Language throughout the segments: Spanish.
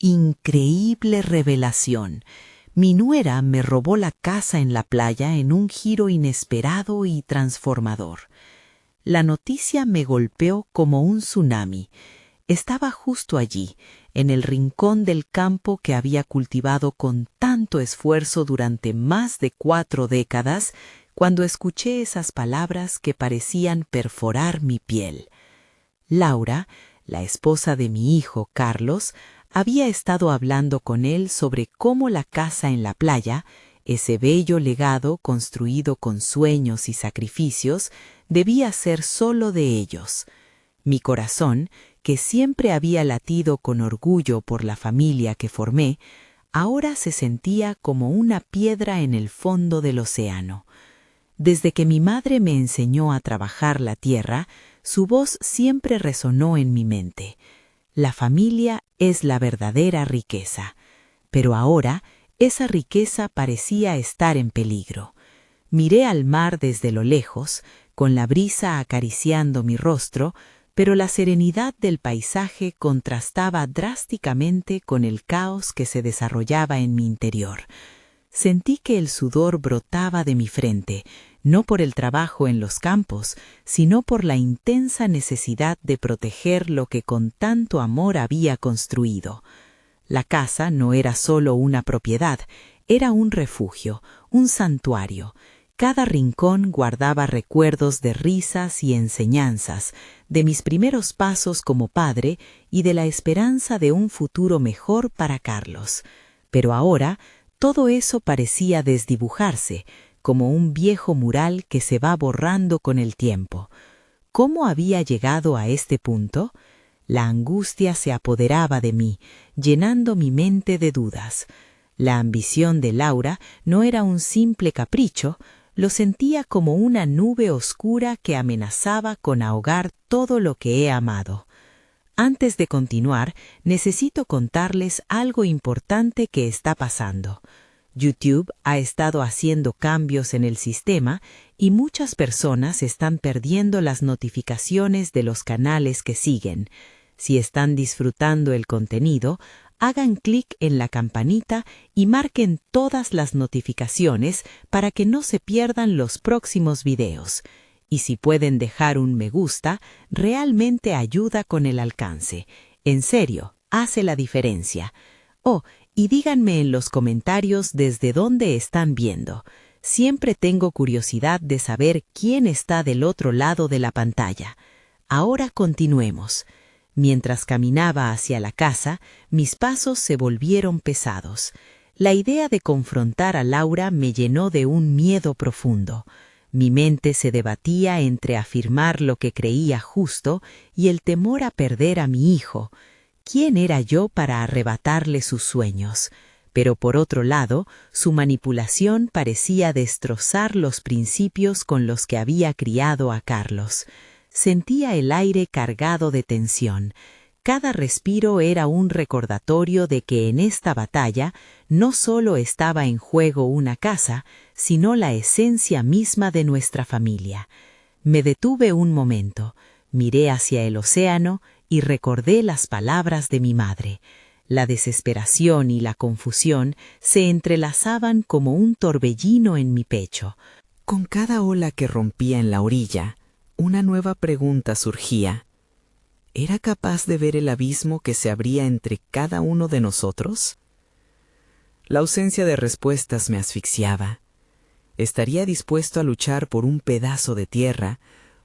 increíble revelación. Mi nuera me robó la casa en la playa en un giro inesperado y transformador. La noticia me golpeó como un tsunami. Estaba justo allí, en el rincón del campo que había cultivado con tanto esfuerzo durante más de 4 décadas, cuando escuché esas palabras que parecían perforar mi piel. Laura, la esposa de mi hijo Carlos, había estado hablando con él sobre cómo la casa en la playa, ese bello legado construido con sueños y sacrificios, debía ser solo de ellos. Mi corazón, que siempre había latido con orgullo por la familia que formé, ahora se sentía como una piedra en el fondo del océano. Desde que mi madre me enseñó a trabajar la tierra, su voz siempre resonó en mi mente. La familia es la verdadera riqueza. Pero ahora esa riqueza parecía estar en peligro. Miré al mar desde lo lejos, con la brisa acariciando mi rostro, pero la serenidad del paisaje contrastaba drásticamente con el caos que se desarrollaba en mi interior. Sentí que el sudor brotaba de mi frente, no por el trabajo en los campos, sino por la intensa necesidad de proteger lo que con tanto amor había construido. La casa no era solo una propiedad, era un refugio, un santuario. Cada rincón guardaba recuerdos de risas y enseñanzas, de mis primeros pasos como padre y de la esperanza de un futuro mejor para Carlos. Pero ahora todo eso parecía desdibujarse, como un viejo mural que se va borrando con el tiempo. ¿Cómo había llegado a este punto? La angustia se apoderaba de mí, llenando mi mente de dudas. La ambición de Laura no era un simple capricho, lo sentía como una nube oscura que amenazaba con ahogar todo lo que he amado. Antes de continuar, necesito contarles algo importante que está pasando. YouTube ha estado haciendo cambios en el sistema y muchas personas están perdiendo las notificaciones de los canales que siguen. Si están disfrutando el contenido, hagan clic en la campanita y marquen todas las notificaciones para que no se pierdan los próximos videos. Y si pueden dejar un me gusta, realmente ayuda con el alcance. En serio, hace la diferencia. Oh, y díganme en los comentarios desde dónde están viendo. Siempre tengo curiosidad de saber quién está del otro lado de la pantalla. Ahora continuemos. Mientras caminaba hacia la casa, mis pasos se volvieron pesados. La idea de confrontar a Laura me llenó de un miedo profundo. Mi mente se debatía entre afirmar lo que creía justo y el temor a perder a mi hijo. ¿Quién era yo para arrebatarle sus sueños? Pero por otro lado, su manipulación parecía destrozar los principios con los que había criado a Carlos. Sentía el aire cargado de tensión. Cada respiro era un recordatorio de que en esta batalla no solo estaba en juego una casa, sino la esencia misma de nuestra familia. Me detuve un momento, miré hacia el océano y recordé las palabras de mi madre. La desesperación y la confusión se entrelazaban como un torbellino en mi pecho. Con cada ola que rompía en la orilla, una nueva pregunta surgía. ¿Era capaz de ver el abismo que se abría entre cada uno de nosotros? La ausencia de respuestas me asfixiaba. ¿Estaría dispuesto a luchar por un pedazo de tierra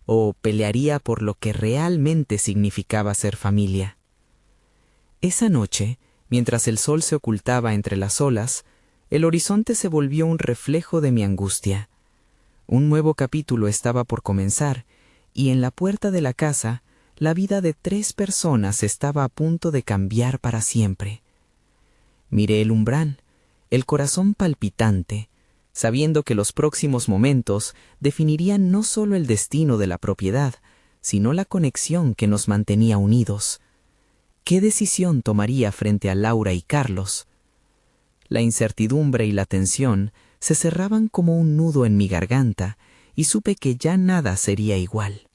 o pelearía por lo que realmente significaba ser familia? Esa noche, mientras el sol se ocultaba entre las olas, el horizonte se volvió un reflejo de mi angustia. Un nuevo capítulo estaba por comenzar, y en la puerta de la casa, la vida de 3 personas estaba a punto de cambiar para siempre. Miré el umbral, el corazón palpitante, sabiendo que los próximos momentos definirían no solo el destino de la propiedad, sino la conexión que nos mantenía unidos. ¿Qué decisión tomaría frente a Laura y Carlos? La incertidumbre y la tensión se cerraban como un nudo en mi garganta y supe que ya nada sería igual.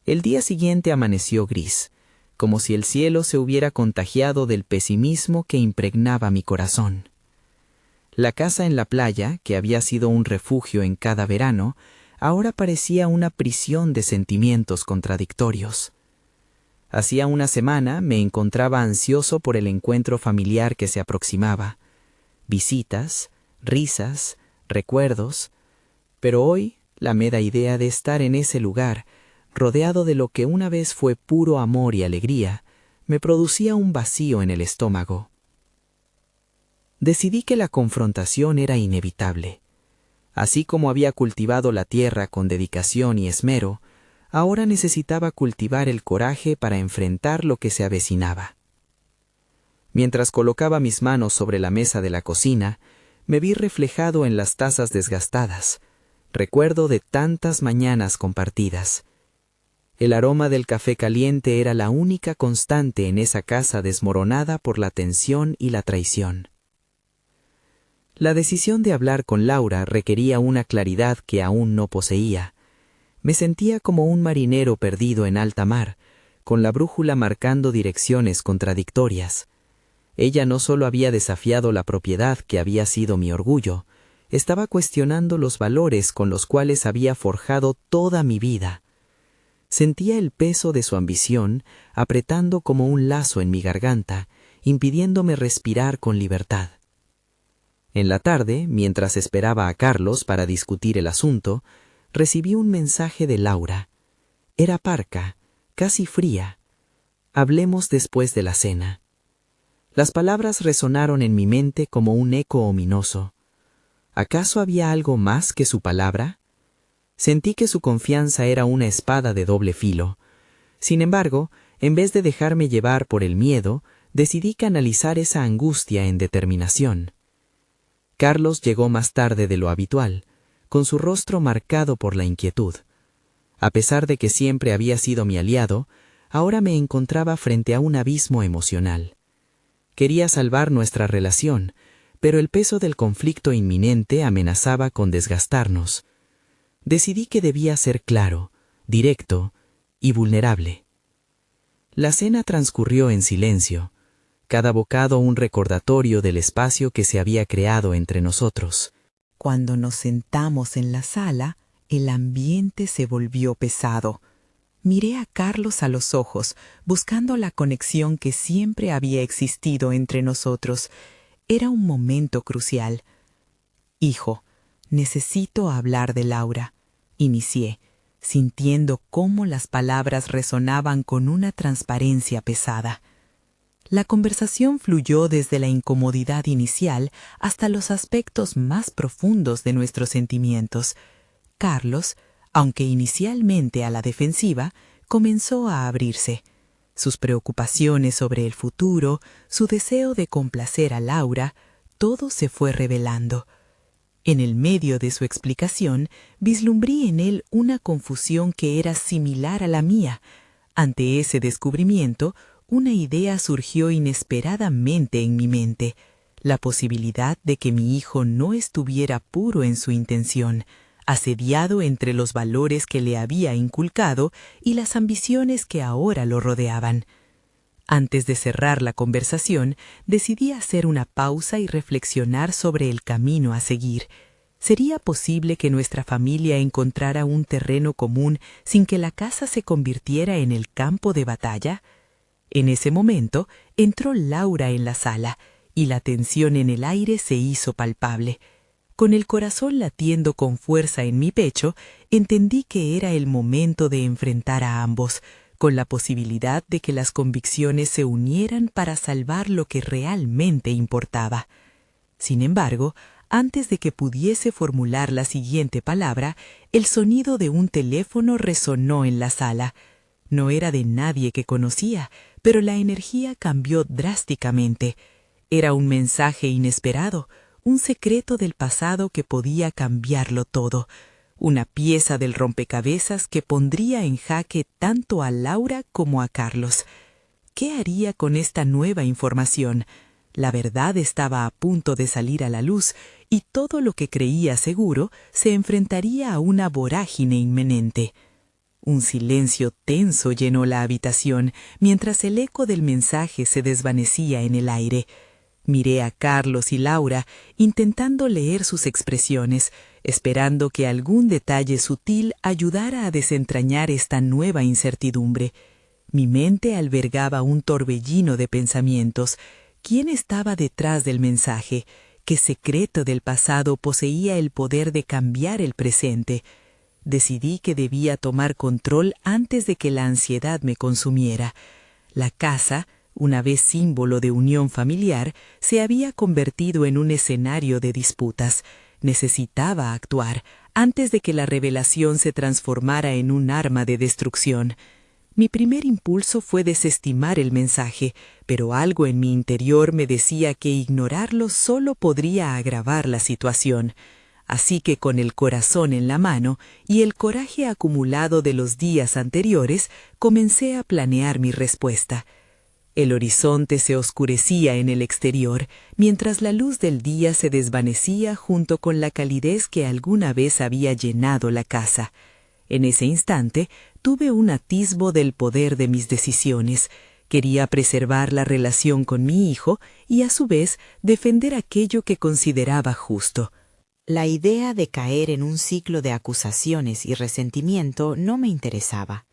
El día siguiente amaneció gris, como si el cielo se hubiera contagiado del pesimismo que impregnaba mi corazón. La casa en la playa, que había sido un refugio en cada verano, ahora parecía una prisión de sentimientos contradictorios. Hacía una semana me encontraba ansioso por el encuentro familiar que se aproximaba. Visitas, risas, recuerdos, pero hoy la mera idea de estar en ese lugar, rodeado de lo que una vez fue puro amor y alegría, me producía un vacío en el estómago. Decidí que la confrontación era inevitable. Así como había cultivado la tierra con dedicación y esmero, ahora necesitaba cultivar el coraje para enfrentar lo que se avecinaba. Mientras colocaba mis manos sobre la mesa de la cocina, me vi reflejado en las tazas desgastadas, recuerdo de tantas mañanas compartidas. El aroma del café caliente era la única constante en esa casa desmoronada por la tensión y la traición. La decisión de hablar con Laura requería una claridad que aún no poseía. Me sentía como un marinero perdido en alta mar, con la brújula marcando direcciones contradictorias. Ella no solo había desafiado la propiedad que había sido mi orgullo, estaba cuestionando los valores con los cuales había forjado toda mi vida. Sentía el peso de su ambición apretando como un lazo en mi garganta, impidiéndome respirar con libertad. En la tarde, mientras esperaba a Carlos para discutir el asunto, recibí un mensaje de Laura. Era parca, casi fría. Hablemos después de la cena. Las palabras resonaron en mi mente como un eco ominoso. ¿Acaso había algo más que su palabra? Sentí que su confianza era una espada de doble filo. Sin embargo, en vez de dejarme llevar por el miedo, decidí canalizar esa angustia en determinación. Carlos llegó más tarde de lo habitual, con su rostro marcado por la inquietud. A pesar de que siempre había sido mi aliado, ahora me encontraba frente a un abismo emocional. Quería salvar nuestra relación, pero el peso del conflicto inminente amenazaba con desgastarnos. Decidí que debía ser claro, directo y vulnerable. La cena transcurrió en silencio, cada bocado un recordatorio del espacio que se había creado entre nosotros. Cuando nos sentamos en la sala, el ambiente se volvió pesado. Miré a Carlos a los ojos, buscando la conexión que siempre había existido entre nosotros. Era un momento crucial. «Hijo, necesito hablar de Laura», inicié, sintiendo cómo las palabras resonaban con una transparencia pesada. La conversación fluyó desde la incomodidad inicial hasta los aspectos más profundos de nuestros sentimientos. Carlos, aunque inicialmente a la defensiva, comenzó a abrirse. Sus preocupaciones sobre el futuro, su deseo de complacer a Laura, todo se fue revelando. En el medio de su explicación, vislumbré en él una confusión que era similar a la mía. Ante ese descubrimiento, una idea surgió inesperadamente en mi mente, la posibilidad de que mi hijo no estuviera puro en su intención, asediado entre los valores que le había inculcado y las ambiciones que ahora lo rodeaban. Antes de cerrar la conversación, decidí hacer una pausa y reflexionar sobre el camino a seguir. ¿Sería posible que nuestra familia encontrara un terreno común sin que la casa se convirtiera en el campo de batalla? En ese momento entró Laura en la sala y la tensión en el aire se hizo palpable. Con el corazón latiendo con fuerza en mi pecho, entendí que era el momento de enfrentar a ambos, con la posibilidad de que las convicciones se unieran para salvar lo que realmente importaba. Sin embargo, antes de que pudiese formular la siguiente palabra, el sonido de un teléfono resonó en la sala. No era de nadie que conocía, pero la energía cambió drásticamente. Era un mensaje inesperado, un secreto del pasado que podía cambiarlo todo, una pieza del rompecabezas que pondría en jaque tanto a Laura como a Carlos. ¿Qué haría con esta nueva información? La verdad estaba a punto de salir a la luz y todo lo que creía seguro se enfrentaría a una vorágine inminente. Un silencio tenso llenó la habitación mientras el eco del mensaje se desvanecía en el aire. Miré a Carlos y Laura intentando leer sus expresiones, esperando que algún detalle sutil ayudara a desentrañar esta nueva incertidumbre. Mi mente albergaba un torbellino de pensamientos. ¿Quién estaba detrás del mensaje? ¿Qué secreto del pasado poseía el poder de cambiar el presente? Decidí que debía tomar control antes de que la ansiedad me consumiera. La casa, una vez símbolo de unión familiar, se había convertido en un escenario de disputas. Necesitaba actuar antes de que la revelación se transformara en un arma de destrucción. Mi primer impulso fue desestimar el mensaje, pero algo en mi interior me decía que ignorarlo solo podría agravar la situación. Así que con el corazón en la mano y el coraje acumulado de los días anteriores, comencé a planear mi respuesta. El horizonte se oscurecía en el exterior, mientras la luz del día se desvanecía junto con la calidez que alguna vez había llenado la casa. En ese instante, tuve un atisbo del poder de mis decisiones. Quería preservar la relación con mi hijo y, a su vez, defender aquello que consideraba justo. La idea de caer en un ciclo de acusaciones y resentimiento no me interesaba.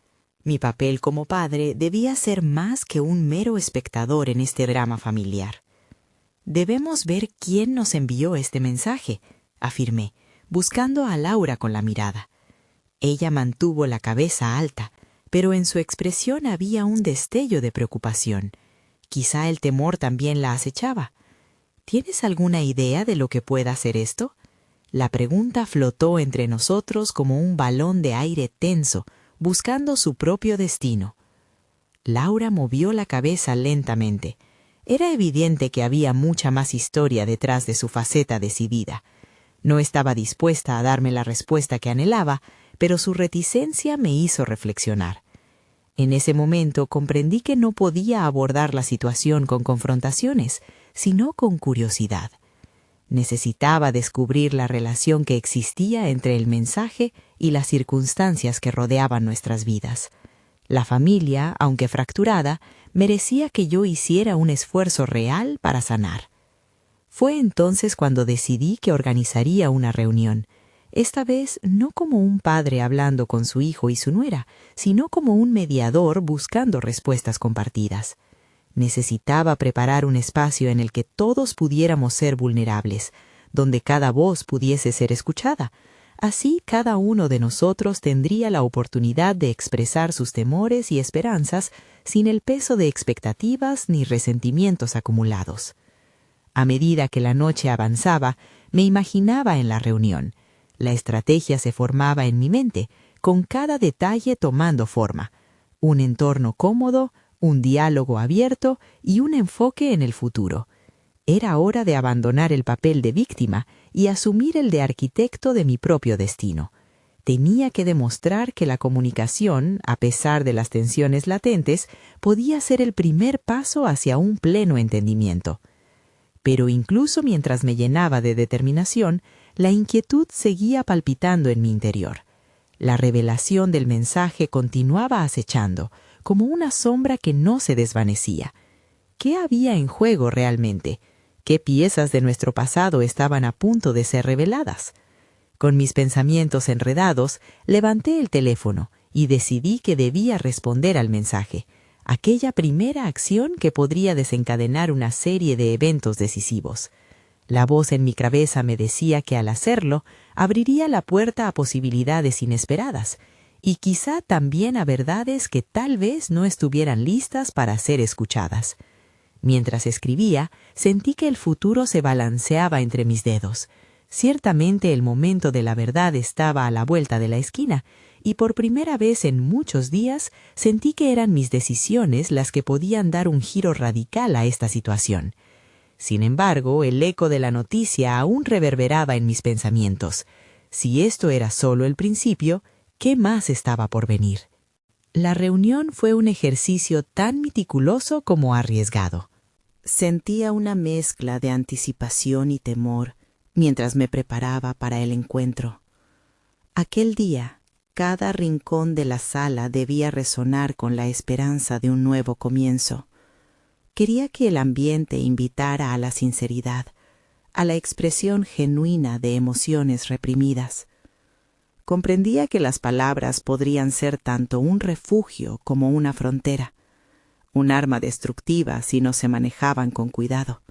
Mi papel como padre debía ser más que un mero espectador en este drama familiar. Debemos ver quién nos envió este mensaje, afirmé, buscando a Laura con la mirada. Ella mantuvo la cabeza alta, pero en su expresión había un destello de preocupación. Quizá el temor también la acechaba. ¿Tienes alguna idea de lo que pueda ser esto? La pregunta flotó entre nosotros como un balón de aire tenso, buscando su propio destino. Laura movió la cabeza lentamente. Era evidente que había mucha más historia detrás de su faceta decidida. No estaba dispuesta a darme la respuesta que anhelaba, pero su reticencia me hizo reflexionar. En ese momento comprendí que no podía abordar la situación con confrontaciones, sino con curiosidad. Necesitaba descubrir la relación que existía entre el mensaje y las circunstancias que rodeaban nuestras vidas. La familia, aunque fracturada, merecía que yo hiciera un esfuerzo real para sanar. Fue entonces cuando decidí que organizaría una reunión, esta vez no como un padre hablando con su hijo y su nuera, sino como un mediador buscando respuestas compartidas. Necesitaba preparar un espacio en el que todos pudiéramos ser vulnerables, donde cada voz pudiese ser escuchada. Así cada uno de nosotros tendría la oportunidad de expresar sus temores y esperanzas sin el peso de expectativas ni resentimientos acumulados. A medida que la noche avanzaba, me imaginaba en la reunión. La estrategia se formaba en mi mente, con cada detalle tomando forma. Un entorno cómodo, un diálogo abierto y un enfoque en el futuro. Era hora de abandonar el papel de víctima y asumir el de arquitecto de mi propio destino. Tenía que demostrar que la comunicación, a pesar de las tensiones latentes, podía ser el primer paso hacia un pleno entendimiento. Pero incluso mientras me llenaba de determinación, la inquietud seguía palpitando en mi interior. La revelación del mensaje continuaba acechando, como una sombra que no se desvanecía. ¿Qué había en juego realmente? ¿Qué piezas de nuestro pasado estaban a punto de ser reveladas? Con mis pensamientos enredados, levanté el teléfono y decidí que debía responder al mensaje, aquella primera acción que podría desencadenar una serie de eventos decisivos. La voz en mi cabeza me decía que al hacerlo, abriría la puerta a posibilidades inesperadas, y quizá también a verdades que tal vez no estuvieran listas para ser escuchadas. Mientras escribía, sentí que el futuro se balanceaba entre mis dedos. Ciertamente el momento de la verdad estaba a la vuelta de la esquina, y por primera vez en muchos días sentí que eran mis decisiones las que podían dar un giro radical a esta situación. Sin embargo, el eco de la noticia aún reverberaba en mis pensamientos. Si esto era solo el principio, ¿qué más estaba por venir? La reunión fue un ejercicio tan meticuloso como arriesgado. Sentía una mezcla de anticipación y temor mientras me preparaba para el encuentro. Aquel día, cada rincón de la sala debía resonar con la esperanza de un nuevo comienzo. Quería que el ambiente invitara a la sinceridad, a la expresión genuina de emociones reprimidas. Comprendía que las palabras podrían ser tanto un refugio como una frontera, un arma destructiva si no se manejaban con cuidado.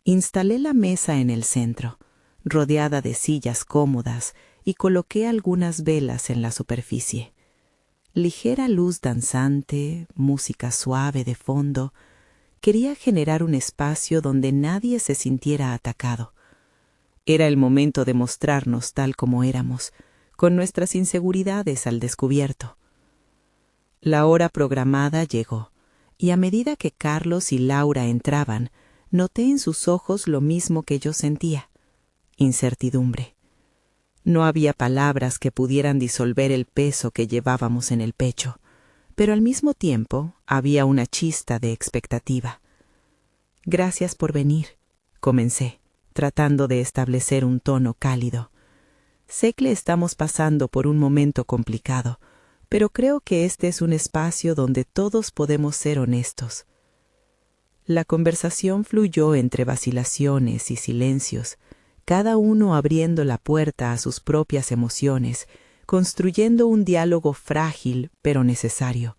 Instalé la mesa en el centro, rodeada de sillas cómodas, y coloqué algunas velas en la superficie. Ligera luz danzante, música suave de fondo. Quería generar un espacio donde nadie se sintiera atacado. Era el momento de mostrarnos tal como éramos, con nuestras inseguridades al descubierto. La hora programada llegó, y a medida que Carlos y Laura entraban, noté en sus ojos lo mismo que yo sentía: incertidumbre. No había palabras que pudieran disolver el peso que llevábamos en el pecho, pero al mismo tiempo había una chispa de expectativa. «Gracias por venir», comencé, tratando de establecer un tono cálido. «Sé que estamos pasando por un momento complicado, pero creo que este es un espacio donde todos podemos ser honestos». La conversación fluyó entre vacilaciones y silencios, cada uno abriendo la puerta a sus propias emociones, construyendo un diálogo frágil pero necesario.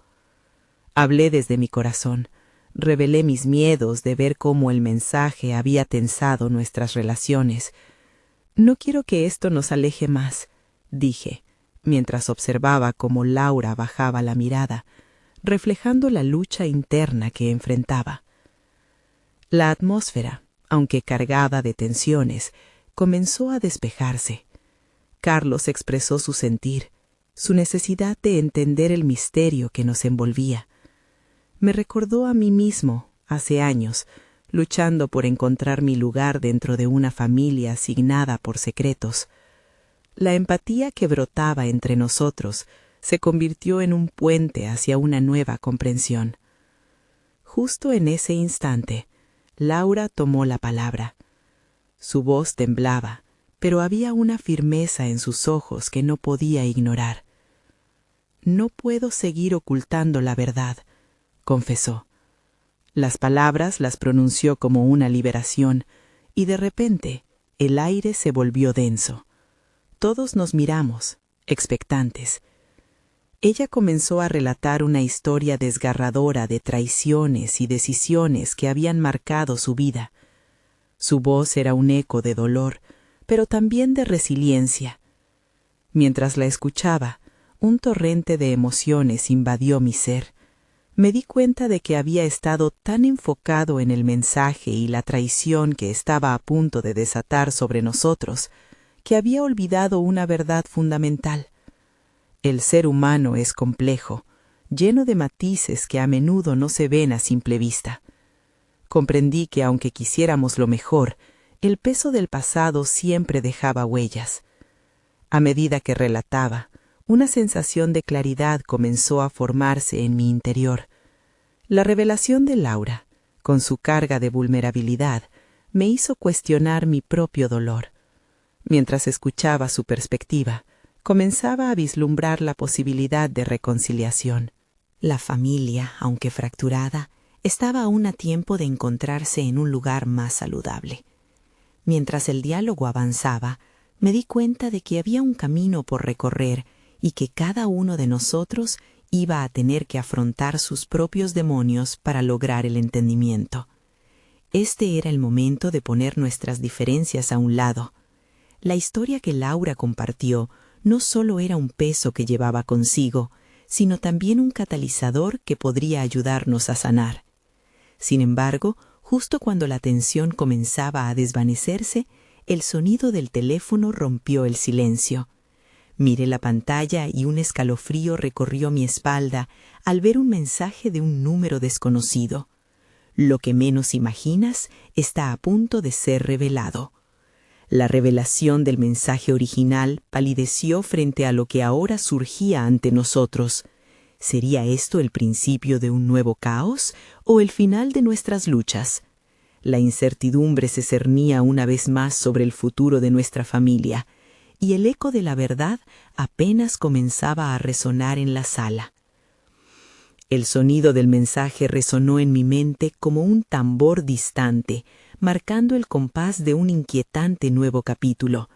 Hablé desde mi corazón, revelé mis miedos de ver cómo el mensaje había tensado nuestras relaciones. «No quiero que esto nos aleje más», dije, mientras observaba cómo Laura bajaba la mirada, reflejando la lucha interna que enfrentaba. La atmósfera, aunque cargada de tensiones, comenzó a despejarse. Carlos expresó su sentir, su necesidad de entender el misterio que nos envolvía. Me recordó a mí mismo, hace años, luchando por encontrar mi lugar dentro de una familia asignada por secretos. La empatía que brotaba entre nosotros se convirtió en un puente hacia una nueva comprensión. Justo en ese instante, Laura tomó la palabra. Su voz temblaba, pero había una firmeza en sus ojos que no podía ignorar. «No puedo seguir ocultando la verdad», confesó. Las palabras las pronunció como una liberación, y de repente el aire se volvió denso. Todos nos miramos, expectantes. Ella comenzó a relatar una historia desgarradora de traiciones y decisiones que habían marcado su vida. Su voz era un eco de dolor, pero también de resiliencia. Mientras la escuchaba, un torrente de emociones invadió mi ser. Me di cuenta de que había estado tan enfocado en el mensaje y la traición que estaba a punto de desatar sobre nosotros, que había olvidado una verdad fundamental. El ser humano es complejo, lleno de matices que a menudo no se ven a simple vista. Comprendí que aunque quisiéramos lo mejor, el peso del pasado siempre dejaba huellas. A medida que relataba, una sensación de claridad comenzó a formarse en mi interior. La revelación de Laura, con su carga de vulnerabilidad, me hizo cuestionar mi propio dolor. Mientras escuchaba su perspectiva, comenzaba a vislumbrar la posibilidad de reconciliación. La familia, aunque fracturada, estaba aún a tiempo de encontrarse en un lugar más saludable. Mientras el diálogo avanzaba, me di cuenta de que había un camino por recorrer y que cada uno de nosotros iba a tener que afrontar sus propios demonios para lograr el entendimiento. Este era el momento de poner nuestras diferencias a un lado. La historia que Laura compartió no solo era un peso que llevaba consigo, sino también un catalizador que podría ayudarnos a sanar. Sin embargo, justo cuando la tensión comenzaba a desvanecerse, el sonido del teléfono rompió el silencio. Miré la pantalla y un escalofrío recorrió mi espalda al ver un mensaje de un número desconocido. Lo que menos imaginas está a punto de ser revelado. La revelación del mensaje original palideció frente a lo que ahora surgía ante nosotros. ¿Sería esto el principio de un nuevo caos o el final de nuestras luchas? La incertidumbre se cernía una vez más sobre el futuro de nuestra familia, y el eco de la verdad apenas comenzaba a resonar en la sala. El sonido del mensaje resonó en mi mente como un tambor distante, marcando el compás de un inquietante nuevo capítulo.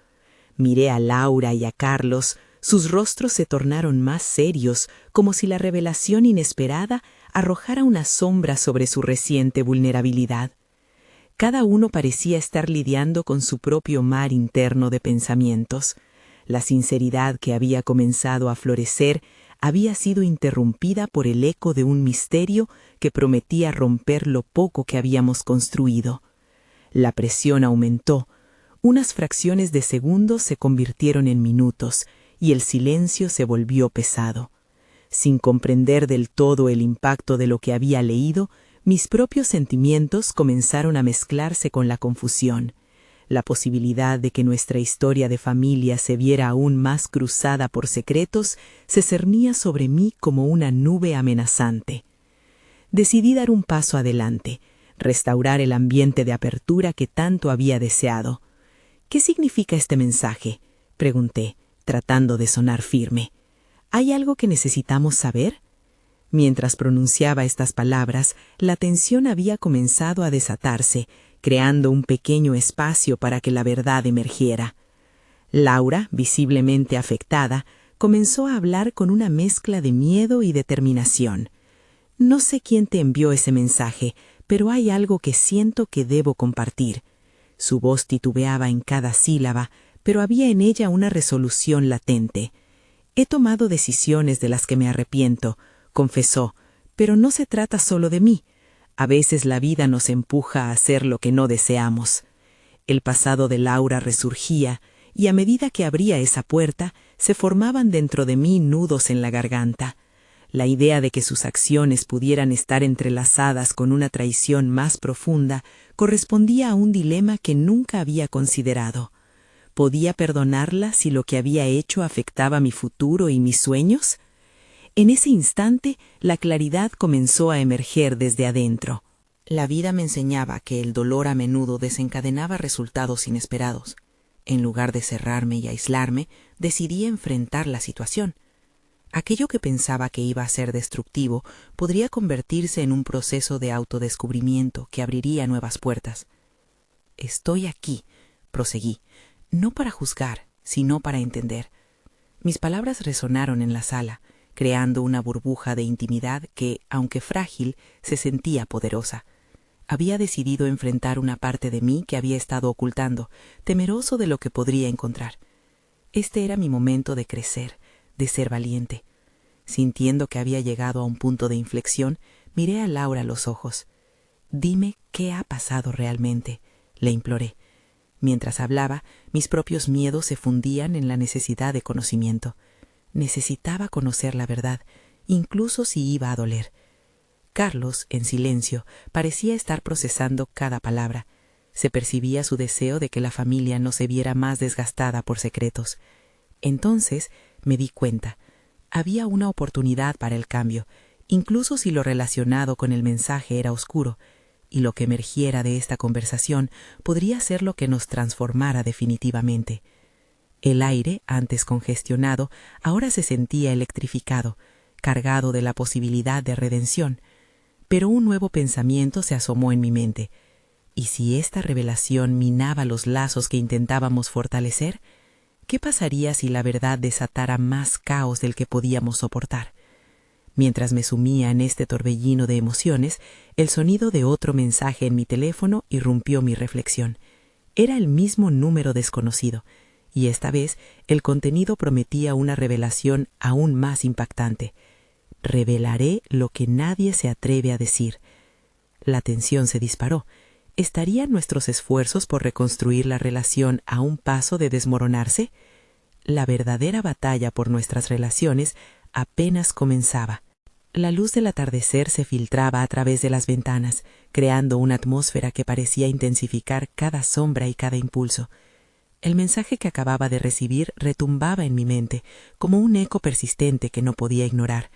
Miré a Laura y a Carlos. Sus rostros se tornaron más serios, como si la revelación inesperada arrojara una sombra sobre su reciente vulnerabilidad. Cada uno parecía estar lidiando con su propio mar interno de pensamientos. La sinceridad que había comenzado a florecer había sido interrumpida por el eco de un misterio que prometía romper lo poco que habíamos construido. La presión aumentó. Unas fracciones de segundos se convirtieron en minutos y el silencio se volvió pesado. Sin comprender del todo el impacto de lo que había leído, mis propios sentimientos comenzaron a mezclarse con la confusión. La posibilidad de que nuestra historia de familia se viera aún más cruzada por secretos se cernía sobre mí como una nube amenazante. Decidí dar un paso adelante, restaurar el ambiente de apertura que tanto había deseado. «¿Qué significa este mensaje?», pregunté, tratando de sonar firme. «¿Hay algo que necesitamos saber?». Mientras pronunciaba estas palabras, la tensión había comenzado a desatarse, creando un pequeño espacio para que la verdad emergiera. Laura, visiblemente afectada, comenzó a hablar con una mezcla de miedo y determinación. «No sé quién te envió ese mensaje, pero hay algo que siento que debo compartir». Su voz titubeaba en cada sílaba, pero había en ella una resolución latente. «He tomado decisiones de las que me arrepiento», confesó, «pero no se trata solo de mí. A veces la vida nos empuja a hacer lo que no deseamos». El pasado de Laura resurgía, y a medida que abría esa puerta, se formaban dentro de mí nudos en la garganta. La idea de que sus acciones pudieran estar entrelazadas con una traición más profunda correspondía a un dilema que nunca había considerado. ¿Podía perdonarla si lo que había hecho afectaba mi futuro y mis sueños? En ese instante, la claridad comenzó a emerger desde adentro. La vida me enseñaba que el dolor a menudo desencadenaba resultados inesperados. En lugar de cerrarme y aislarme, decidí enfrentar la situación. Aquello que pensaba que iba a ser destructivo podría convertirse en un proceso de autodescubrimiento que abriría nuevas puertas. «Estoy aquí», proseguí, «no para juzgar, sino para entender». Mis palabras resonaron en la sala, creando una burbuja de intimidad que, aunque frágil, se sentía poderosa. Había decidido enfrentar una parte de mí que había estado ocultando, temeroso de lo que podría encontrar. Este era mi momento de crecer, de ser valiente. Sintiendo que había llegado a un punto de inflexión, miré a Laura a los ojos. «Dime qué ha pasado realmente», le imploré. Mientras hablaba, mis propios miedos se fundían en la necesidad de conocimiento. Necesitaba conocer la verdad, incluso si iba a doler. Carlos, en silencio, parecía estar procesando cada palabra. Se percibía su deseo de que la familia no se viera más desgastada por secretos. Entonces me di cuenta. Había una oportunidad para el cambio, incluso si lo relacionado con el mensaje era oscuro, y lo que emergiera de esta conversación podría ser lo que nos transformara definitivamente. El aire, antes congestionado, ahora se sentía electrificado, cargado de la posibilidad de redención. Pero un nuevo pensamiento se asomó en mi mente. ¿Y si esta revelación minaba los lazos que intentábamos fortalecer? ¿Qué pasaría si la verdad desatara más caos del que podíamos soportar? Mientras me sumía en este torbellino de emociones, el sonido de otro mensaje en mi teléfono irrumpió mi reflexión. Era el mismo número desconocido, y esta vez el contenido prometía una revelación aún más impactante. «Revelaré lo que nadie se atreve a decir». La tensión se disparó. ¿Estarían nuestros esfuerzos por reconstruir la relación a un paso de desmoronarse? La verdadera batalla por nuestras relaciones apenas comenzaba. La luz del atardecer se filtraba a través de las ventanas, creando una atmósfera que parecía intensificar cada sombra y cada impulso. El mensaje que acababa de recibir retumbaba en mi mente, como un eco persistente que no podía ignorar.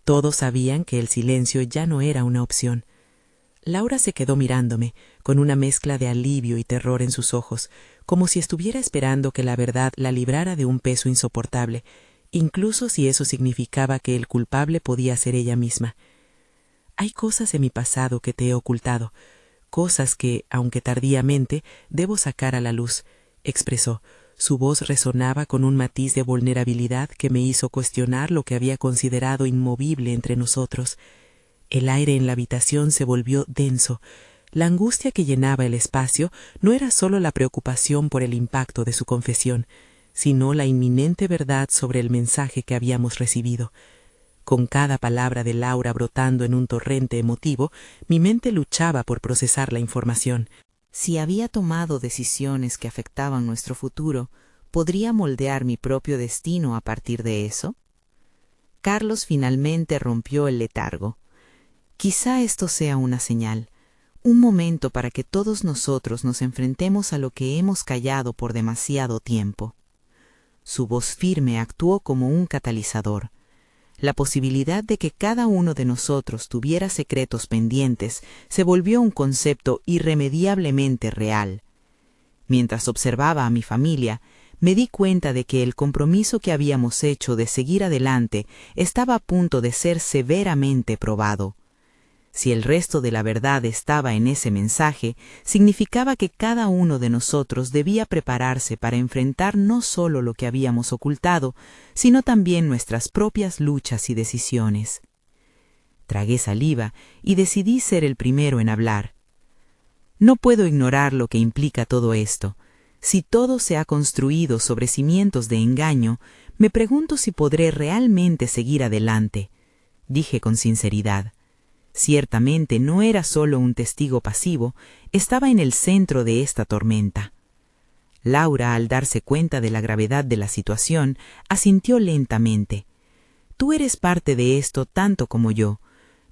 Todos sabían que el silencio ya no era una opción. Laura se quedó mirándome, con una mezcla de alivio y terror en sus ojos, como si estuviera esperando que la verdad la librara de un peso insoportable, incluso si eso significaba que el culpable podía ser ella misma. Hay cosas en mi pasado que te he ocultado, cosas que, aunque tardíamente, debo sacar a la luz, expresó. Su voz resonaba con un matiz de vulnerabilidad que me hizo cuestionar lo que había considerado inmovible entre nosotros. El aire en la habitación se volvió denso. La angustia que llenaba el espacio no era solo la preocupación por el impacto de su confesión, sino la inminente verdad sobre el mensaje que habíamos recibido. Con cada palabra de Laura brotando en un torrente emotivo, mi mente luchaba por procesar la información. Si había tomado decisiones que afectaban nuestro futuro, ¿podría moldear mi propio destino a partir de eso? Carlos finalmente rompió el letargo. Quizá esto sea una señal, un momento para que todos nosotros nos enfrentemos a lo que hemos callado por demasiado tiempo. Su voz firme actuó como un catalizador. La posibilidad de que cada uno de nosotros tuviera secretos pendientes se volvió un concepto irremediablemente real. Mientras observaba a mi familia, me di cuenta de que el compromiso que habíamos hecho de seguir adelante estaba a punto de ser severamente probado. Si el resto de la verdad estaba en ese mensaje, significaba que cada uno de nosotros debía prepararse para enfrentar no solo lo que habíamos ocultado, sino también nuestras propias luchas y decisiones. Tragué saliva y decidí ser el primero en hablar. No puedo ignorar lo que implica todo esto. Si todo se ha construido sobre cimientos de engaño, me pregunto si podré realmente seguir adelante, dije con sinceridad. Ciertamente no era solo un testigo pasivo, estaba en el centro de esta tormenta. Laura, al darse cuenta de la gravedad de la situación, asintió lentamente. Tú eres parte de esto tanto como yo.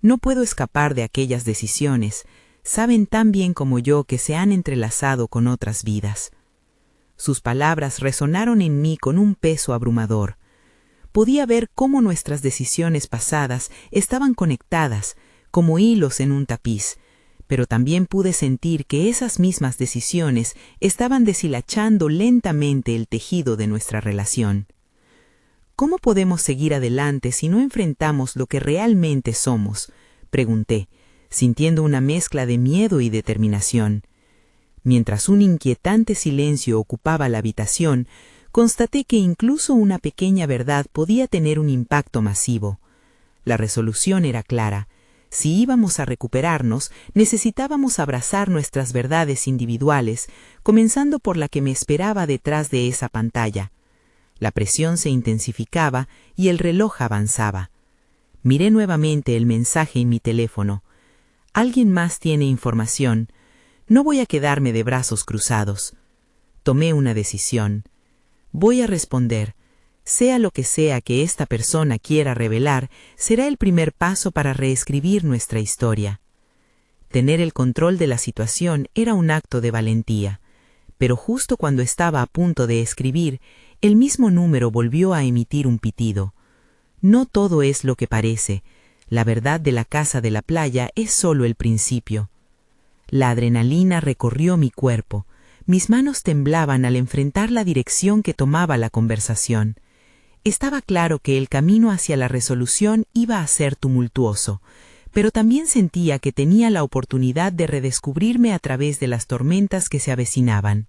No puedo escapar de aquellas decisiones. Saben tan bien como yo que se han entrelazado con otras vidas. Sus palabras resonaron en mí con un peso abrumador. Podía ver cómo nuestras decisiones pasadas estaban conectadas, como hilos en un tapiz, pero también pude sentir que esas mismas decisiones estaban deshilachando lentamente el tejido de nuestra relación. ¿Cómo podemos seguir adelante si no enfrentamos lo que realmente somos?, pregunté, sintiendo una mezcla de miedo y determinación. Mientras un inquietante silencio ocupaba la habitación, constaté que incluso una pequeña verdad podía tener un impacto masivo. La resolución era clara. Si íbamos a recuperarnos, necesitábamos abrazar nuestras verdades individuales, comenzando por la que me esperaba detrás de esa pantalla. La presión se intensificaba y el reloj avanzaba. Miré nuevamente el mensaje en mi teléfono. Alguien más tiene información. No voy a quedarme de brazos cruzados. Tomé una decisión. Voy a responder. Sea lo que sea que esta persona quiera revelar, será el primer paso para reescribir nuestra historia. Tener el control de la situación era un acto de valentía, pero justo cuando estaba a punto de escribir, el mismo número volvió a emitir un pitido. No todo es lo que parece. La verdad de la casa de la playa es solo el principio. La adrenalina recorrió mi cuerpo. Mis manos temblaban al enfrentar la dirección que tomaba la conversación. Estaba claro que el camino hacia la resolución iba a ser tumultuoso, pero también sentía que tenía la oportunidad de redescubrirme a través de las tormentas que se avecinaban.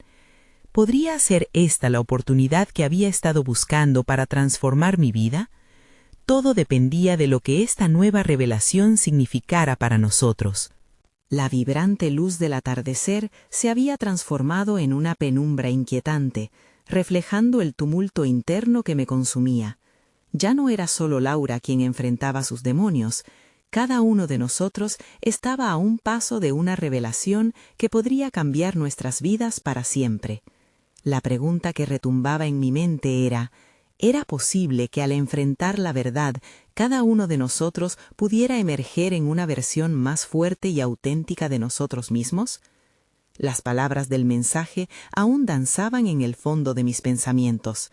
¿Podría ser esta la oportunidad que había estado buscando para transformar mi vida? Todo dependía de lo que esta nueva revelación significara para nosotros. La vibrante luz del atardecer se había transformado en una penumbra inquietante, reflejando el tumulto interno que me consumía. Ya no era solo Laura quien enfrentaba sus demonios. Cada uno de nosotros estaba a un paso de una revelación que podría cambiar nuestras vidas para siempre. La pregunta que retumbaba en mi mente era: ¿era posible que al enfrentar la verdad, cada uno de nosotros pudiera emerger en una versión más fuerte y auténtica de nosotros mismos? Las palabras del mensaje aún danzaban en el fondo de mis pensamientos.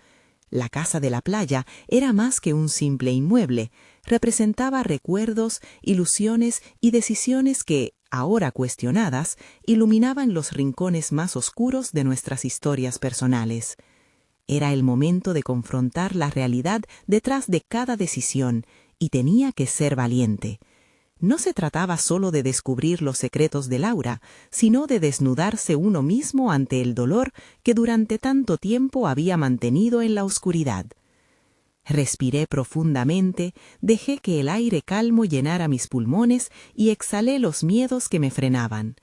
La casa de la playa era más que un simple inmueble, representaba recuerdos, ilusiones y decisiones que, ahora cuestionadas, iluminaban los rincones más oscuros de nuestras historias personales. Era el momento de confrontar la realidad detrás de cada decisión, y tenía que ser valiente. No se trataba solo de descubrir los secretos de Laura, sino de desnudarse uno mismo ante el dolor que durante tanto tiempo había mantenido en la oscuridad. Respiré profundamente, dejé que el aire calmo llenara mis pulmones y exhalé los miedos que me frenaban.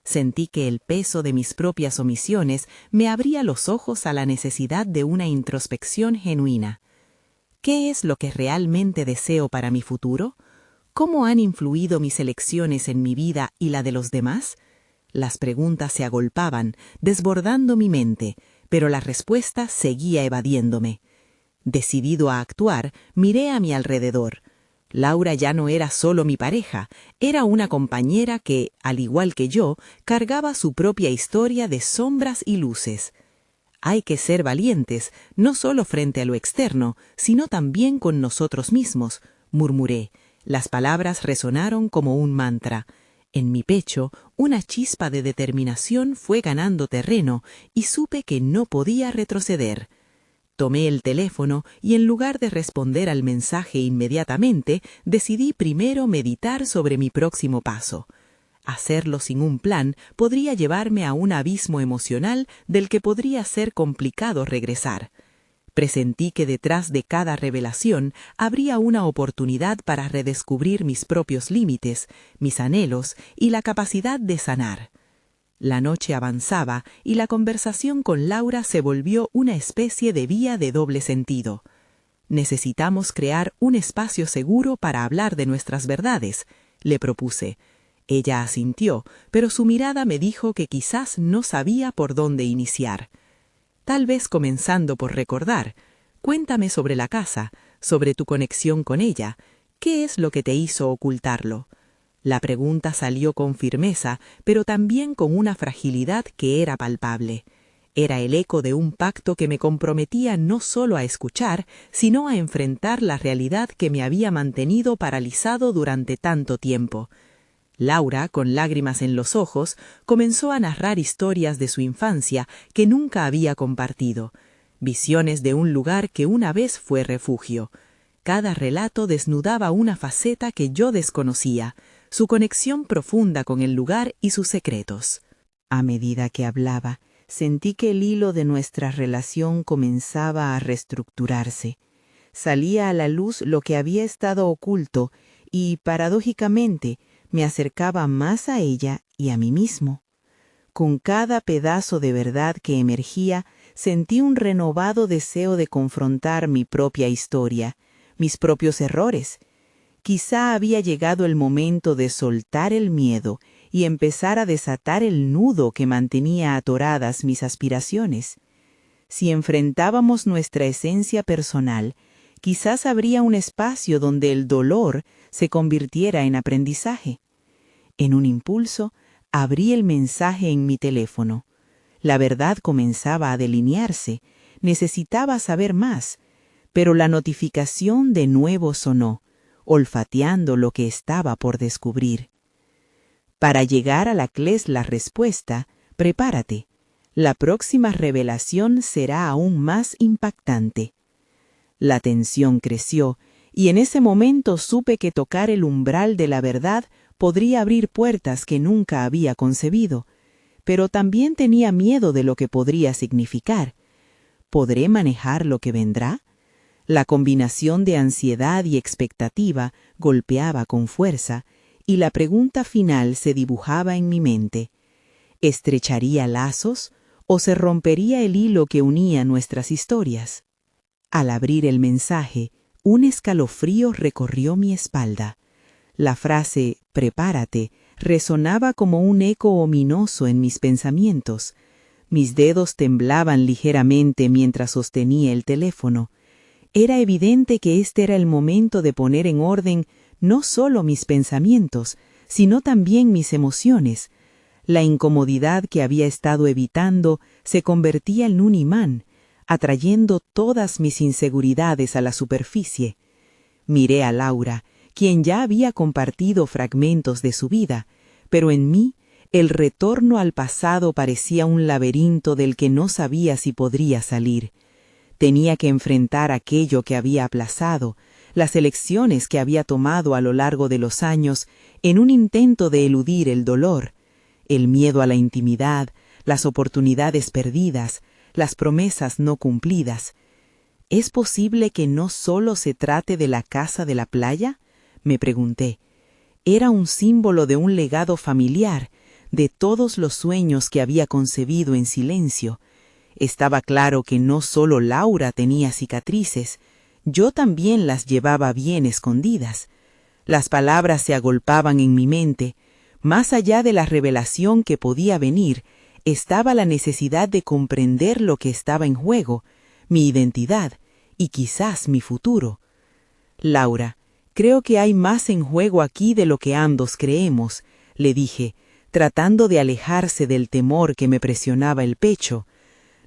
Sentí que el peso de mis propias omisiones me abría los ojos a la necesidad de una introspección genuina. ¿Qué es lo que realmente deseo para mi futuro? ¿Cómo han influido mis elecciones en mi vida y la de los demás? Las preguntas se agolpaban, desbordando mi mente, pero la respuesta seguía evadiéndome. Decidido a actuar, miré a mi alrededor. Laura ya no era solo mi pareja, era una compañera que, al igual que yo, cargaba su propia historia de sombras y luces. Hay que ser valientes, no solo frente a lo externo, sino también con nosotros mismos, murmuré. Las palabras resonaron como un mantra. En mi pecho, una chispa de determinación fue ganando terreno y supe que no podía retroceder. Tomé el teléfono y en lugar de responder al mensaje inmediatamente, decidí primero meditar sobre mi próximo paso. Hacerlo sin un plan podría llevarme a un abismo emocional del que podría ser complicado regresar. Presentí que detrás de cada revelación habría una oportunidad para redescubrir mis propios límites, mis anhelos y la capacidad de sanar. La noche avanzaba y la conversación con Laura se volvió una especie de vía de doble sentido. Necesitamos crear un espacio seguro para hablar de nuestras verdades, le propuse. Ella asintió, pero su mirada me dijo que quizás no sabía por dónde iniciar. Tal vez comenzando por recordar. Cuéntame sobre la casa, sobre tu conexión con ella. ¿Qué es lo que te hizo ocultarlo? La pregunta salió con firmeza, pero también con una fragilidad que era palpable. Era el eco de un pacto que me comprometía no solo a escuchar, sino a enfrentar la realidad que me había mantenido paralizado durante tanto tiempo. Laura, con lágrimas en los ojos, comenzó a narrar historias de su infancia que nunca había compartido, visiones de un lugar que una vez fue refugio. Cada relato desnudaba una faceta que yo desconocía, su conexión profunda con el lugar y sus secretos. A medida que hablaba, sentí que el hilo de nuestra relación comenzaba a reestructurarse. Salía a la luz lo que había estado oculto y, paradójicamente, me acercaba más a ella y a mí mismo. Con cada pedazo de verdad que emergía, sentí un renovado deseo de confrontar mi propia historia, mis propios errores. Quizá había llegado el momento de soltar el miedo y empezar a desatar el nudo que mantenía atoradas mis aspiraciones. Si enfrentábamos nuestra esencia personal, quizás habría un espacio donde el dolor se convirtiera en aprendizaje. En un impulso, abrí el mensaje en mi teléfono. La verdad comenzaba a delinearse. Necesitaba saber más, pero la notificación de nuevo sonó, olfateando lo que estaba por descubrir. Para llegar a la respuesta, prepárate. La próxima revelación será aún más impactante. La tensión creció, y en ese momento supe que tocar el umbral de la verdad podría abrir puertas que nunca había concebido, pero también tenía miedo de lo que podría significar. ¿Podré manejar lo que vendrá? La combinación de ansiedad y expectativa golpeaba con fuerza, y la pregunta final se dibujaba en mi mente. ¿Estrecharía lazos o se rompería el hilo que unía nuestras historias? Al abrir el mensaje, un escalofrío recorrió mi espalda. La frase «prepárate» resonaba como un eco ominoso en mis pensamientos. Mis dedos temblaban ligeramente mientras sostenía el teléfono. Era evidente que este era el momento de poner en orden no solo mis pensamientos, sino también mis emociones. La incomodidad que había estado evitando se convertía en un imán, atrayendo todas mis inseguridades a la superficie. Miré a Laura, quien ya había compartido fragmentos de su vida, pero en mí el retorno al pasado parecía un laberinto del que no sabía si podría salir. Tenía que enfrentar aquello que había aplazado, las elecciones que había tomado a lo largo de los años en un intento de eludir el dolor, el miedo a la intimidad, las oportunidades perdidas, las promesas no cumplidas. ¿Es posible que no solo se trate de la casa de la playa?, me pregunté. Era un símbolo de un legado familiar, de todos los sueños que había concebido en silencio. Estaba claro que no solo Laura tenía cicatrices, yo también las llevaba bien escondidas. Las palabras se agolpaban en mi mente. Más allá de la revelación que podía venir, estaba la necesidad de comprender lo que estaba en juego, mi identidad y quizás mi futuro. Laura, creo que hay más en juego aquí de lo que ambos creemos, le dije, tratando de alejarse del temor que me presionaba el pecho.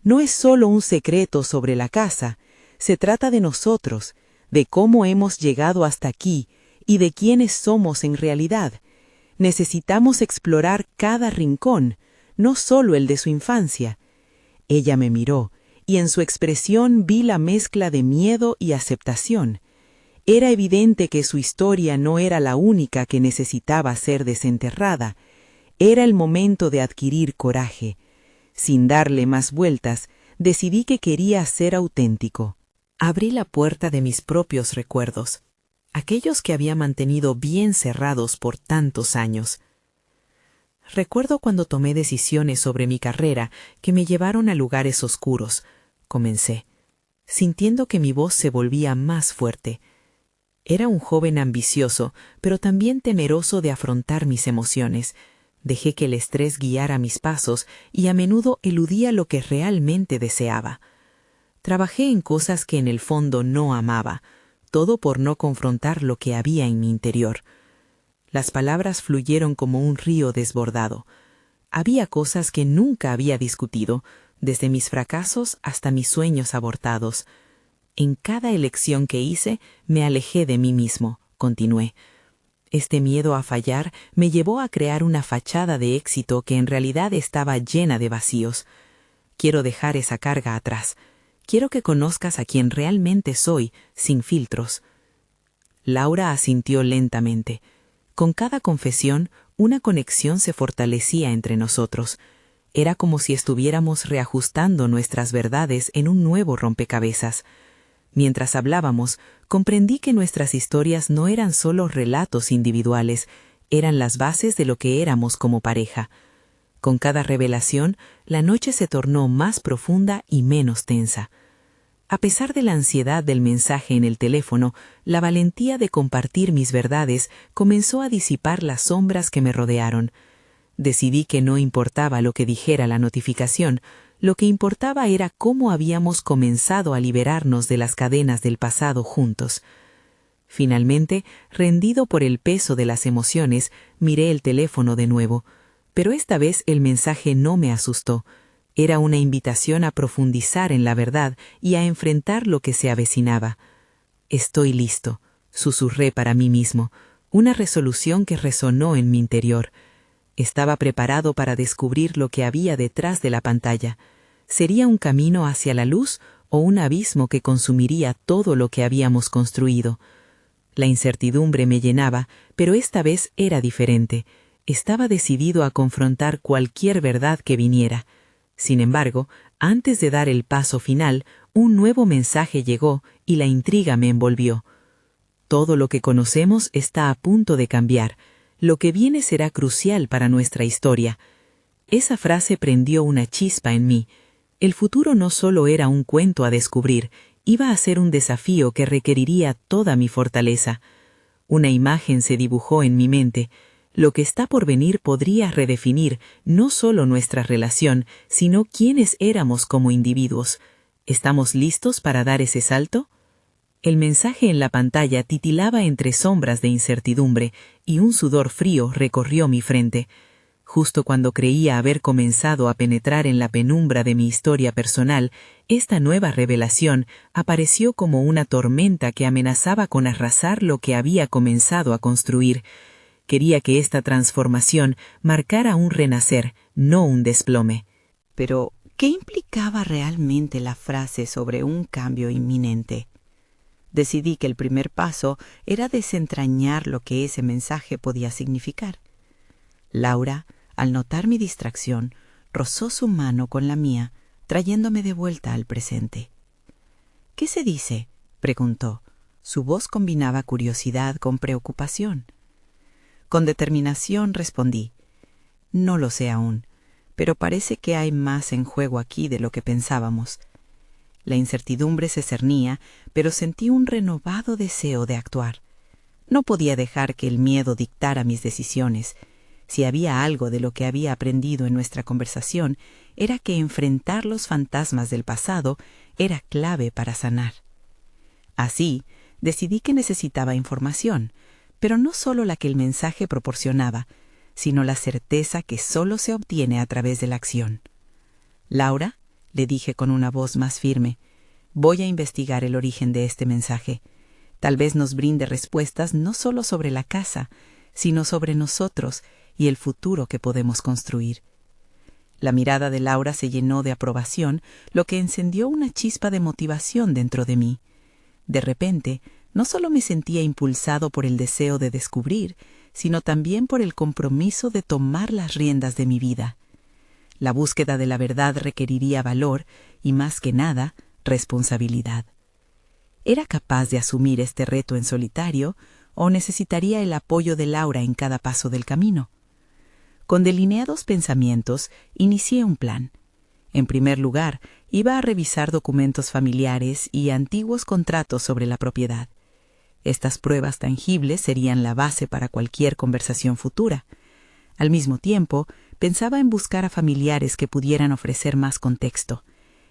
No es solo un secreto sobre la casa, se trata de nosotros, de cómo hemos llegado hasta aquí y de quiénes somos en realidad. Necesitamos explorar cada rincón, no solo el de su infancia. Ella me miró, y en su expresión vi la mezcla de miedo y aceptación. Era evidente que su historia no era la única que necesitaba ser desenterrada. Era el momento de adquirir coraje. Sin darle más vueltas, decidí que quería ser auténtico. Abrí la puerta de mis propios recuerdos, aquellos que había mantenido bien cerrados por tantos años. Recuerdo cuando tomé decisiones sobre mi carrera que me llevaron a lugares oscuros, comencé, sintiendo que mi voz se volvía más fuerte. Era un joven ambicioso, pero también temeroso de afrontar mis emociones. Dejé que el estrés guiara mis pasos y a menudo eludía lo que realmente deseaba. Trabajé en cosas que en el fondo no amaba, todo por no confrontar lo que había en mi interior. Las palabras fluyeron como un río desbordado. Había cosas que nunca había discutido, desde mis fracasos hasta mis sueños abortados. En cada elección que hice, me alejé de mí mismo, continué. Este miedo a fallar me llevó a crear una fachada de éxito que en realidad estaba llena de vacíos. Quiero dejar esa carga atrás. Quiero que conozcas a quien realmente soy, sin filtros. Laura asintió lentamente. Con cada confesión, una conexión se fortalecía entre nosotros. Era como si estuviéramos reajustando nuestras verdades en un nuevo rompecabezas. Mientras hablábamos, comprendí que nuestras historias no eran solo relatos individuales, eran las bases de lo que éramos como pareja. Con cada revelación, la noche se tornó más profunda y menos tensa. A pesar de la ansiedad del mensaje en el teléfono, la valentía de compartir mis verdades comenzó a disipar las sombras que me rodearon. Decidí que no importaba lo que dijera la notificación, lo que importaba era cómo habíamos comenzado a liberarnos de las cadenas del pasado juntos. Finalmente, rendido por el peso de las emociones, miré el teléfono de nuevo, pero esta vez el mensaje no me asustó. Era una invitación a profundizar en la verdad y a enfrentar lo que se avecinaba. «Estoy listo», susurré para mí mismo, una resolución que resonó en mi interior. Estaba preparado para descubrir lo que había detrás de la pantalla. ¿Sería un camino hacia la luz o un abismo que consumiría todo lo que habíamos construido? La incertidumbre me llenaba, pero esta vez era diferente. Estaba decidido a confrontar cualquier verdad que viniera. Sin embargo, antes de dar el paso final, un nuevo mensaje llegó y la intriga me envolvió. Todo lo que conocemos está a punto de cambiar. Lo que viene será crucial para nuestra historia. Esa frase prendió una chispa en mí. El futuro no solo era un cuento a descubrir, iba a ser un desafío que requeriría toda mi fortaleza. Una imagen se dibujó en mi mente. Lo que está por venir podría redefinir no solo nuestra relación, sino quiénes éramos como individuos. ¿Estamos listos para dar ese salto? El mensaje en la pantalla titilaba entre sombras de incertidumbre y un sudor frío recorrió mi frente. Justo cuando creía haber comenzado a penetrar en la penumbra de mi historia personal, esta nueva revelación apareció como una tormenta que amenazaba con arrasar lo que había comenzado a construir. Quería que esta transformación marcara un renacer, no un desplome. Pero, ¿qué implicaba realmente la frase sobre un cambio inminente? Decidí que el primer paso era desentrañar lo que ese mensaje podía significar. Laura, al notar mi distracción, rozó su mano con la mía, trayéndome de vuelta al presente. «¿Qué se dice?», preguntó. Su voz combinaba curiosidad con preocupación. Con determinación respondí: «No lo sé aún, pero parece que hay más en juego aquí de lo que pensábamos». La incertidumbre se cernía, pero sentí un renovado deseo de actuar. No podía dejar que el miedo dictara mis decisiones. Si había algo de lo que había aprendido en nuestra conversación, era que enfrentar los fantasmas del pasado era clave para sanar. Así, decidí que necesitaba información, pero no solo la que el mensaje proporcionaba, sino la certeza que solo se obtiene a través de la acción. «Laura», le dije con una voz más firme, «voy a investigar el origen de este mensaje. Tal vez nos brinde respuestas no solo sobre la casa, sino sobre nosotros y el futuro que podemos construir». La mirada de Laura se llenó de aprobación, lo que encendió una chispa de motivación dentro de mí. De repente, no solo me sentía impulsado por el deseo de descubrir, sino también por el compromiso de tomar las riendas de mi vida. La búsqueda de la verdad requeriría valor y, más que nada, responsabilidad. ¿Era capaz de asumir este reto en solitario o necesitaría el apoyo de Laura en cada paso del camino? Con delineados pensamientos, inicié un plan. En primer lugar, iba a revisar documentos familiares y antiguos contratos sobre la propiedad. Estas pruebas tangibles serían la base para cualquier conversación futura. Al mismo tiempo, pensaba en buscar a familiares que pudieran ofrecer más contexto,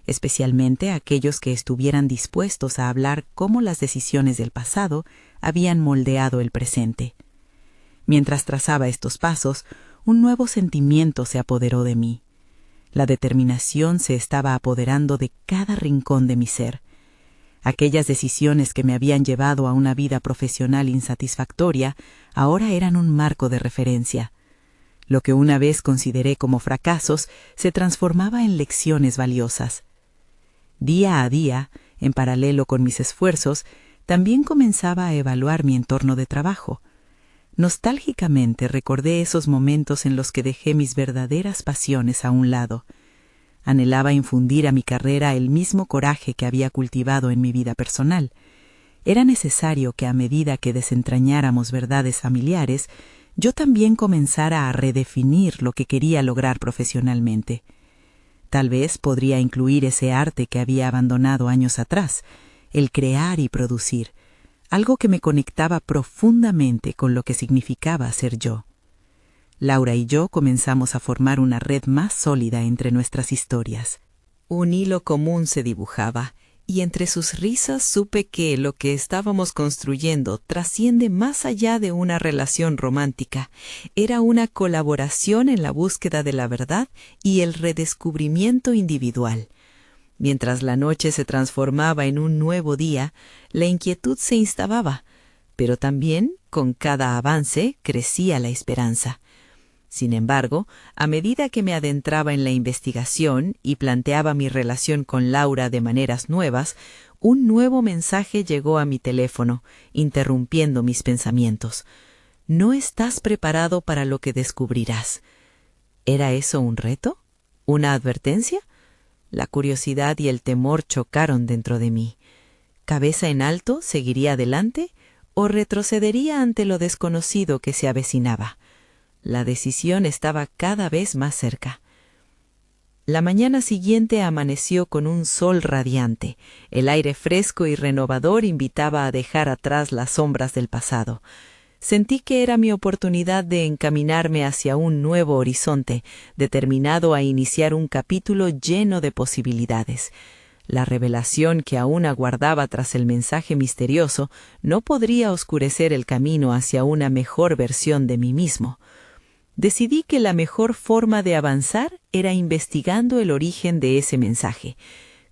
especialmente aquellos que estuvieran dispuestos a hablar cómo las decisiones del pasado habían moldeado el presente. Mientras trazaba estos pasos, un nuevo sentimiento se apoderó de mí. La determinación se estaba apoderando de cada rincón de mi ser. Aquellas decisiones que me habían llevado a una vida profesional insatisfactoria ahora eran un marco de referencia. Lo que una vez consideré como fracasos se transformaba en lecciones valiosas. Día a día, en paralelo con mis esfuerzos, también comenzaba a evaluar mi entorno de trabajo. Nostálgicamente recordé esos momentos en los que dejé mis verdaderas pasiones a un lado. Anhelaba infundir a mi carrera el mismo coraje que había cultivado en mi vida personal. Era necesario que a medida que desentrañáramos verdades familiares, yo también comenzara a redefinir lo que quería lograr profesionalmente. Tal vez podría incluir ese arte que había abandonado años atrás, el crear y producir, algo que me conectaba profundamente con lo que significaba ser yo. Laura y yo comenzamos a formar una red más sólida entre nuestras historias. Un hilo común se dibujaba, y entre sus risas supe que lo que estábamos construyendo trasciende más allá de una relación romántica. Era una colaboración en la búsqueda de la verdad y el redescubrimiento individual. Mientras la noche se transformaba en un nuevo día, la inquietud se instababa, pero también, con cada avance, crecía la esperanza. Sin embargo, a medida que me adentraba en la investigación y planteaba mi relación con Laura de maneras nuevas, un nuevo mensaje llegó a mi teléfono, interrumpiendo mis pensamientos. «No estás preparado para lo que descubrirás». ¿Era eso un reto? ¿Una advertencia? La curiosidad y el temor chocaron dentro de mí. ¿Cabeza en alto, seguiría adelante o retrocedería ante lo desconocido que se avecinaba? La decisión estaba cada vez más cerca. La mañana siguiente amaneció con un sol radiante. El aire fresco y renovador invitaba a dejar atrás las sombras del pasado. Sentí que era mi oportunidad de encaminarme hacia un nuevo horizonte, determinado a iniciar un capítulo lleno de posibilidades. La revelación que aún aguardaba tras el mensaje misterioso no podría oscurecer el camino hacia una mejor versión de mí mismo. Decidí que la mejor forma de avanzar era investigando el origen de ese mensaje.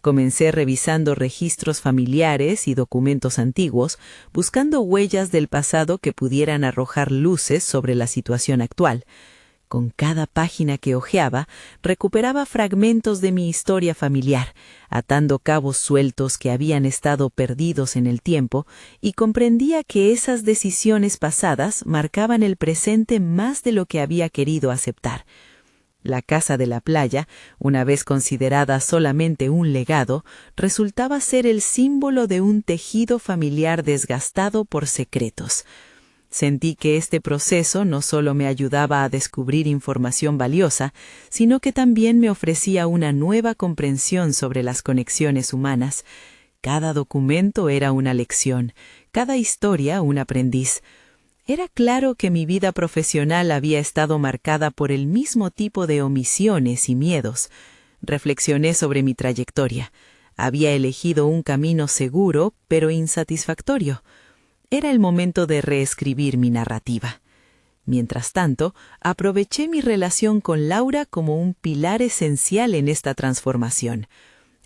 Comencé revisando registros familiares y documentos antiguos, buscando huellas del pasado que pudieran arrojar luces sobre la situación actual. Con cada página que hojeaba, recuperaba fragmentos de mi historia familiar, atando cabos sueltos que habían estado perdidos en el tiempo, y comprendía que esas decisiones pasadas marcaban el presente más de lo que había querido aceptar. La casa de la playa, una vez considerada solamente un legado, resultaba ser el símbolo de un tejido familiar desgastado por secretos. Sentí que este proceso no solo me ayudaba a descubrir información valiosa, sino que también me ofrecía una nueva comprensión sobre las conexiones humanas. Cada documento era una lección, cada historia un aprendiz. Era claro que mi vida profesional había estado marcada por el mismo tipo de omisiones y miedos. Reflexioné sobre mi trayectoria. Había elegido un camino seguro, pero insatisfactorio. Era el momento de reescribir mi narrativa. Mientras tanto, aproveché mi relación con Laura como un pilar esencial en esta transformación.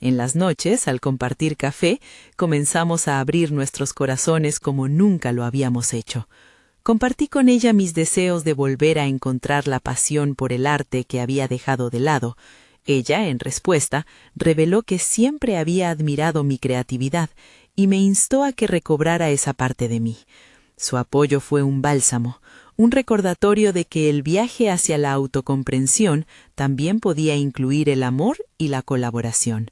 En las noches, al compartir café, comenzamos a abrir nuestros corazones como nunca lo habíamos hecho. Compartí con ella mis deseos de volver a encontrar la pasión por el arte que había dejado de lado. Ella, en respuesta, reveló que siempre había admirado mi creatividad y me instó a que recobrara esa parte de mí. Su apoyo fue un bálsamo, un recordatorio de que el viaje hacia la autocomprensión también podía incluir el amor y la colaboración.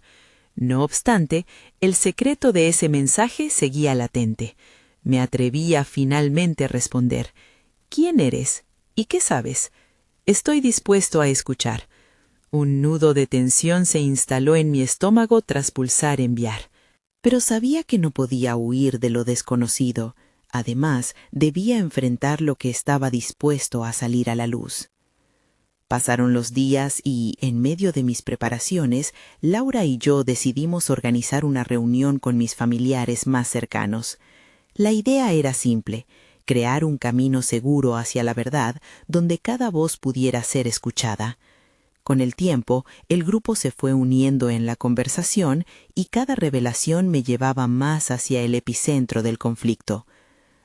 No obstante, el secreto de ese mensaje seguía latente. Me atreví a finalmente responder: ¿Quién eres? ¿Y qué sabes? Estoy dispuesto a escuchar. Un nudo de tensión se instaló en mi estómago tras pulsar enviar. Pero sabía que no podía huir de lo desconocido. Además, debía enfrentar lo que estaba dispuesto a salir a la luz. Pasaron los días y, en medio de mis preparaciones, Laura y yo decidimos organizar una reunión con mis familiares más cercanos. La idea era simple: crear un camino seguro hacia la verdad donde cada voz pudiera ser escuchada. Con el tiempo, el grupo se fue uniendo en la conversación y cada revelación me llevaba más hacia el epicentro del conflicto.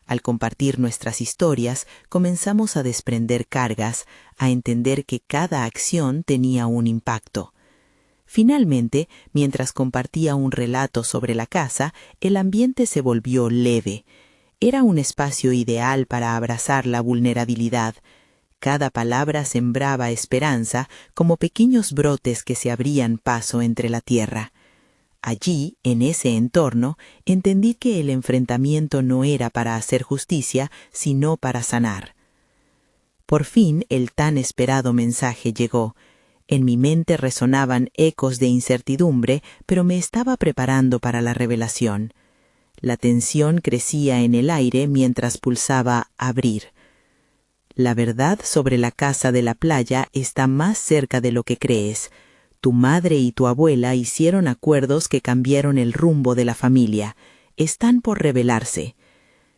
Al compartir nuestras historias, comenzamos a desprender cargas, a entender que cada acción tenía un impacto. Finalmente, mientras compartía un relato sobre la casa, el ambiente se volvió leve. Era un espacio ideal para abrazar la vulnerabilidad. Cada palabra sembraba esperanza, como pequeños brotes que se abrían paso entre la tierra. Allí, en ese entorno, entendí que el enfrentamiento no era para hacer justicia, sino para sanar. Por fin, el tan esperado mensaje llegó. En mi mente resonaban ecos de incertidumbre, pero me estaba preparando para la revelación. La tensión crecía en el aire mientras pulsaba abrir. La verdad sobre la casa de la playa está más cerca de lo que crees. Tu madre y tu abuela hicieron acuerdos que cambiaron el rumbo de la familia. Están por revelarse.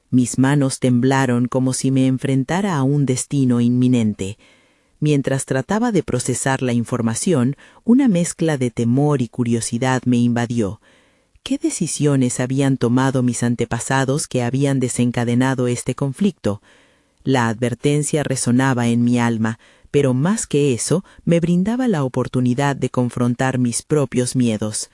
Mis manos temblaron como si me enfrentara a un destino inminente. Mientras trataba de procesar la información, una mezcla de temor y curiosidad me invadió. ¿Qué decisiones habían tomado mis antepasados que habían desencadenado este conflicto? La advertencia resonaba en mi alma, pero más que eso, me brindaba la oportunidad de confrontar mis propios miedos.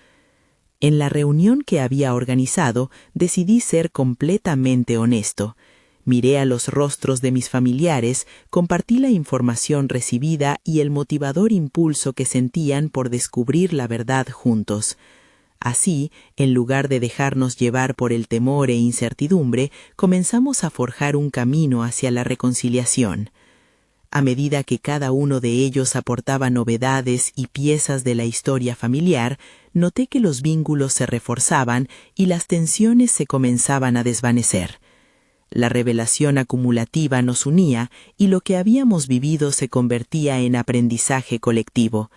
En la reunión que había organizado, decidí ser completamente honesto. Miré a los rostros de mis familiares, compartí la información recibida y el motivador impulso que sentían por descubrir la verdad juntos. Así, en lugar de dejarnos llevar por el temor e incertidumbre, comenzamos a forjar un camino hacia la reconciliación. A medida que cada uno de ellos aportaba novedades y piezas de la historia familiar, noté que los vínculos se reforzaban y las tensiones se comenzaban a desvanecer. La revelación acumulativa nos unía y lo que habíamos vivido se convertía en aprendizaje colectivo.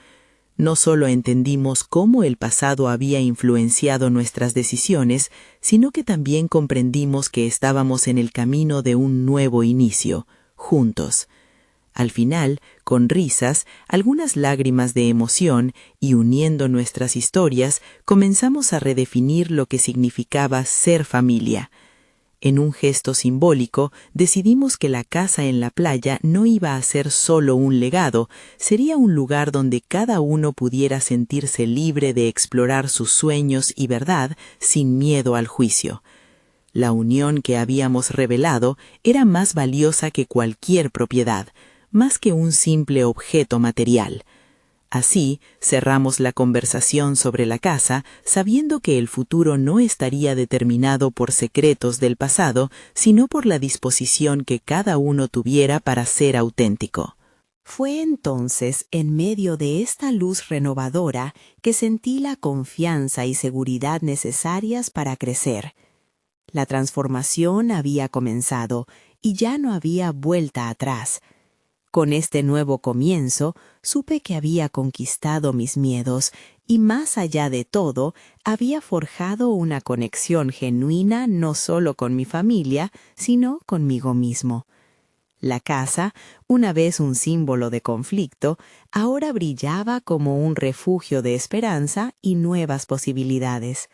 No solo entendimos cómo el pasado había influenciado nuestras decisiones, sino que también comprendimos que estábamos en el camino de un nuevo inicio, juntos. Al final, con risas, algunas lágrimas de emoción y uniendo nuestras historias, comenzamos a redefinir lo que significaba ser familia. En un gesto simbólico, decidimos que la casa en la playa no iba a ser solo un legado, sería un lugar donde cada uno pudiera sentirse libre de explorar sus sueños y verdad sin miedo al juicio. La unión que habíamos revelado era más valiosa que cualquier propiedad, más que un simple objeto material. Así, cerramos la conversación sobre la casa, sabiendo que el futuro no estaría determinado por secretos del pasado, sino por la disposición que cada uno tuviera para ser auténtico. Fue entonces, en medio de esta luz renovadora, que sentí la confianza y seguridad necesarias para crecer. La transformación había comenzado y ya no había vuelta atrás. Con este nuevo comienzo, supe que había conquistado mis miedos y, más allá de todo, había forjado una conexión genuina no solo con mi familia, sino conmigo mismo. La casa, una vez un símbolo de conflicto, ahora brillaba como un refugio de esperanza y nuevas posibilidades.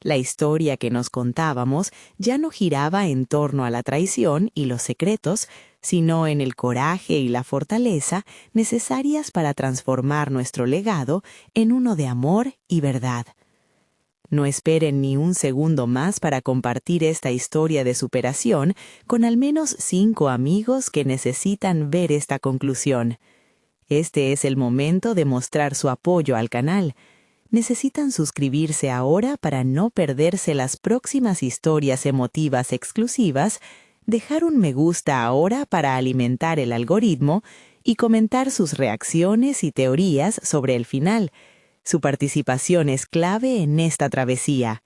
La historia que nos contábamos ya no giraba en torno a la traición y los secretos, sino en el coraje y la fortaleza necesarias para transformar nuestro legado en uno de amor y verdad. No esperen ni un segundo más para compartir esta historia de superación con al menos 5 amigos que necesitan ver esta conclusión. Este es el momento de mostrar su apoyo al canal. Necesitan suscribirse ahora para no perderse las próximas historias emotivas exclusivas, dejar un me gusta ahora para alimentar el algoritmo y comentar sus reacciones y teorías sobre el final. Su participación es clave en esta travesía.